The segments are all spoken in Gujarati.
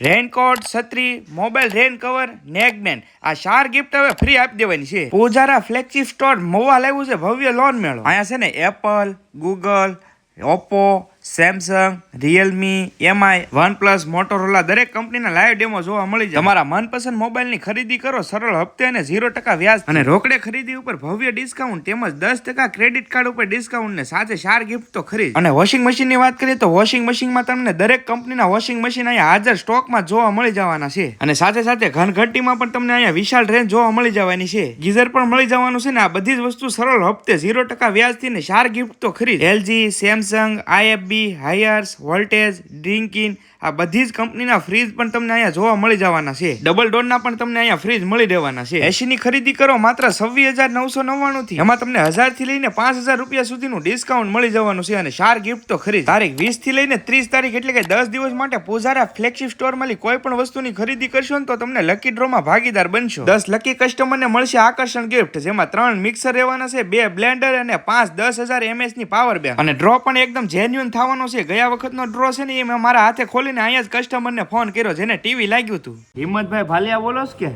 રેનકોટ, છત્રી, મોબાઈલ રેન કવર, નેકબેન્ડ આ 4 ગિફ્ટ હવે ફ્રી આપી દેવાની છે. પૂજારા ફ્લેગશિપ સ્ટોર મોવા લાવ્યું છે ભવ્ય લોન મેળો. અહીંયા છે ને Apple, Google, Oppo, Samsung, Realme, MI, OnePlus, Motorola દરેક કંપનીના લાઈવ ડેમો જોવા મળી જાય. તમારા મનપસંદ મોબાઈલની ખરીદી કરો સરળ હપ્તે અને 0% વ્યાજ અને રોકડે ખરીદી ઉપર ભવ્ય ડિસ્કાઉન્ટ તેમજ 10% ક્રેડિટ કાર્ડ ઉપર ડિસ્કાઉન્ટ ને સાથે 4 ગિફ્ટ તો ખરી. અને વોશિંગ મશીનની વાત કરીએ તો વોશિંગ મશીનમાં તમને દરેક કંપનીના વોશિંગ મશીન અહીંયા હાજર સ્ટોકમાં જોવા મળી જવાના છે. અને સાથે સાથે ઘનઘટીમાં પણ તમને અહીંયા વિશાળ રેન્જ જોવા મળી જવાની છે. ગીઝર પણ મળી જવાનું છે ને આ બધી જ વસ્તુ સરળ હપ્તે 0% વ્યાજથી ને 4 ગિફ્ટ તો ખરી. LG, સેમસંગ, IFB, હાયર્સ, વોલ્ટેજ, ડ્રિંકિન આ બધી જ કંપનીના ફ્રીજ પણ તમને અહીંયા જોવા મળી જવાના છે. ડબલ ડોરના પણ તમને અહીંયા ફ્રીજ મળી રહેવાના છે. એસીની ખરીદી કરો માત્ર 26,999 થી એમાં તમને 1000 થી લઈને 5000 રૂપિયા સુધીનું ડિસ્કાઉન્ટ મળી જવાનું છે અને 4 ગિફ્ટ તો ખરી. તારીખ 20 થી લઈને 30 તારીખ એટલે કે 10 દિવસ માટે પૂજારા ફ્લેગશિપ સ્ટોર માંથી કોઈ પણ વસ્તુની ખરીદી કરશો ને તો તમને લકી ડ્રોમાં ભાગીદાર બનશો. 10 લકી કસ્ટમરને મળશે આકર્ષણ ગિફ્ટ જેમાં 3 મિક્સર રહેવાના છે, 2 બ્લેન્ડર અને 5 10,000 mAh ની પાવર બેંક. અને ડ્રો પણ એકદમ જેન્યુઅન થવાનો છે. ગયા વખતનો ડ્રો છે ને એ મેં મારા હાથે ખોલીને અહીંયા જ કસ્ટમરને ફોન કર્યો જેને ટીવી લાગ્યું હતું. હિંમતભાઈ ભાલિયા બોલો છો કે?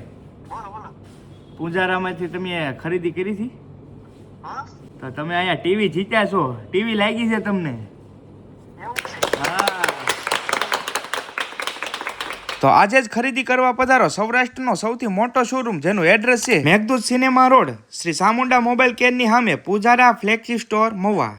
પૂજારામાંથી તમે ખરીદી કરી હતી તો તમે અહીંયા ટીવી જીત્યા છો. ટીવી લાગી છે તમને? હા. તો આજે જ ખરીદી કરવા પધારો સૌરાષ્ટ્રનો સૌથી મોટો શોરૂમ જેનું એડ્રેસ છે Meghdoot cinema road, Shri Chamunda mobile કેરની સામે, પૂજારા ફ્લેગશિપ સ્ટોર મહુવા.